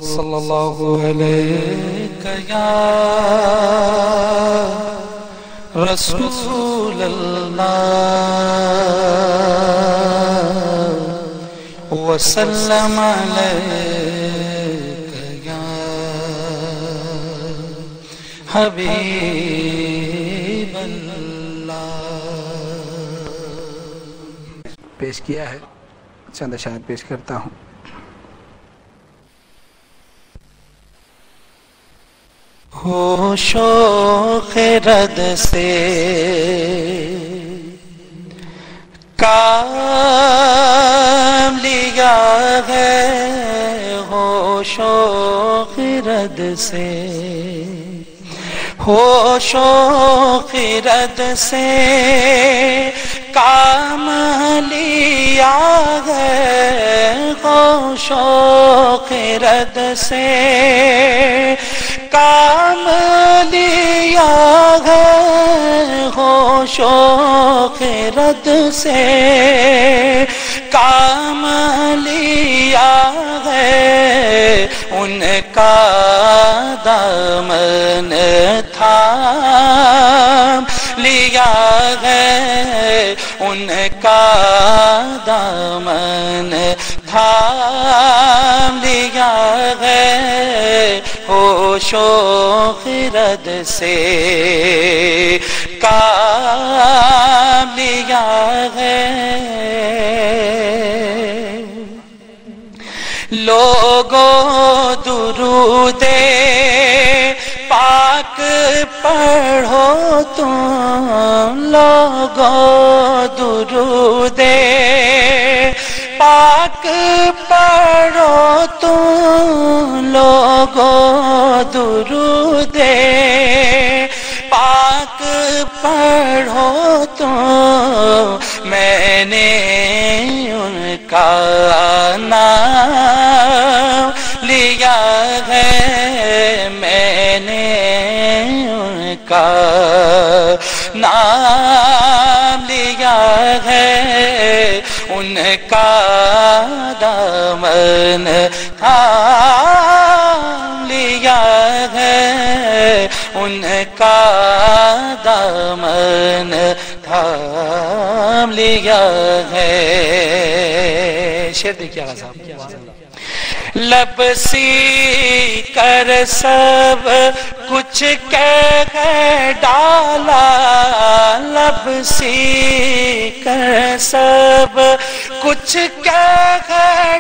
صلی اللہ علیہ یا رسول اللہ وسلم علیک یا حبیب اللہ. پیش کیا ہے چند اشعار پیش کرتا ہوں. ہو شوق رد سے کام لیا ہے، ہو شوق رد سے، ہو شوق رد سے کام لیا ہے، ہو شوق رد سے کام لیا ہے، ہو شوق رد سے کام لیا ہے. ان کا دامن تھام لیا ہے، ان کا دامن تھام لیا ہے، ہو شوق رد سے کام لیا ہے. لوگو درود پاک پڑھو تم، لوگو درود پاک پڑھو تم، لوگو درود پاک پڑھو تم. میں نے ان کا نام لیا ہے، میں نے ان کا نام لیا ہے، ان کا دامن تھام لیا ہے، ان کا دامن تھام لیا ہے. شعر دیکھیے آغاز صاحب. لب سی کر سب کچھ کہہ ڈالا، لب سی کر سب کچھ کہہ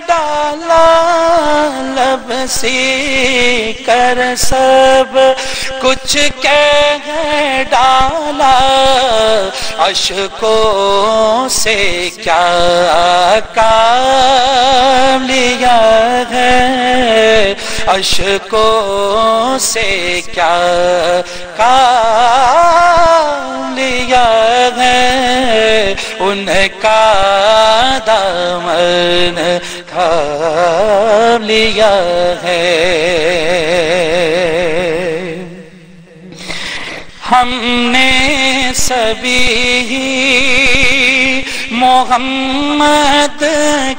ڈالا، لب سی کر سب کچھ کہہ ڈالا. اشکوں سے کیا کام لیا ہے، اشکوں سے کیا کام لیا ہے، ان کا دامن تھام لیا ہے. ہم نے سبھی محمد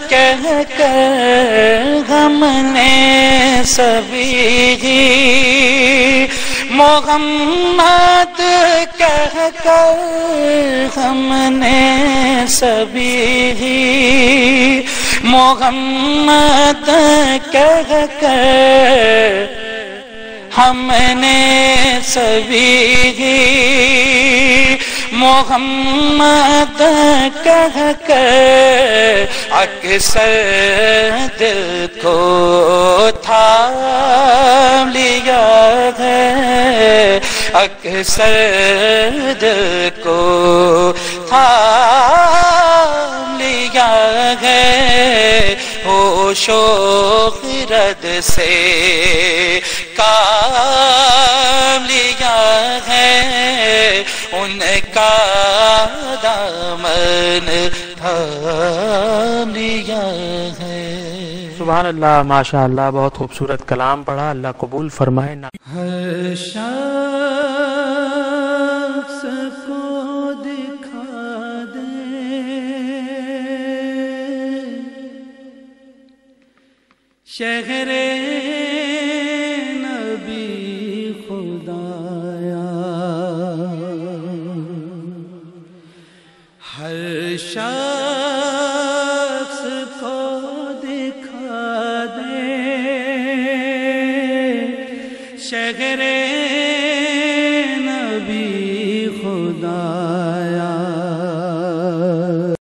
کہہ کر، ہم نے سبھی محمد کہہ کر، ہم نے سبھی محمد کہہ کر، ہم نے سبھی محمد کہہ کر اکثر دل کو تھام لیا ہے، اکثر دل کو تھام لیا ہے، ہو شوق رد سے کام لیا ہے، ان کا دامن تھام لیا ہے. سبحان اللہ، ماشاء اللہ، بہت خوبصورت کلام پڑھا، اللہ قبول فرمائے. ہر شخص کو دکھا دے شہر شخص کو دکھا دے شہر نبی خدایا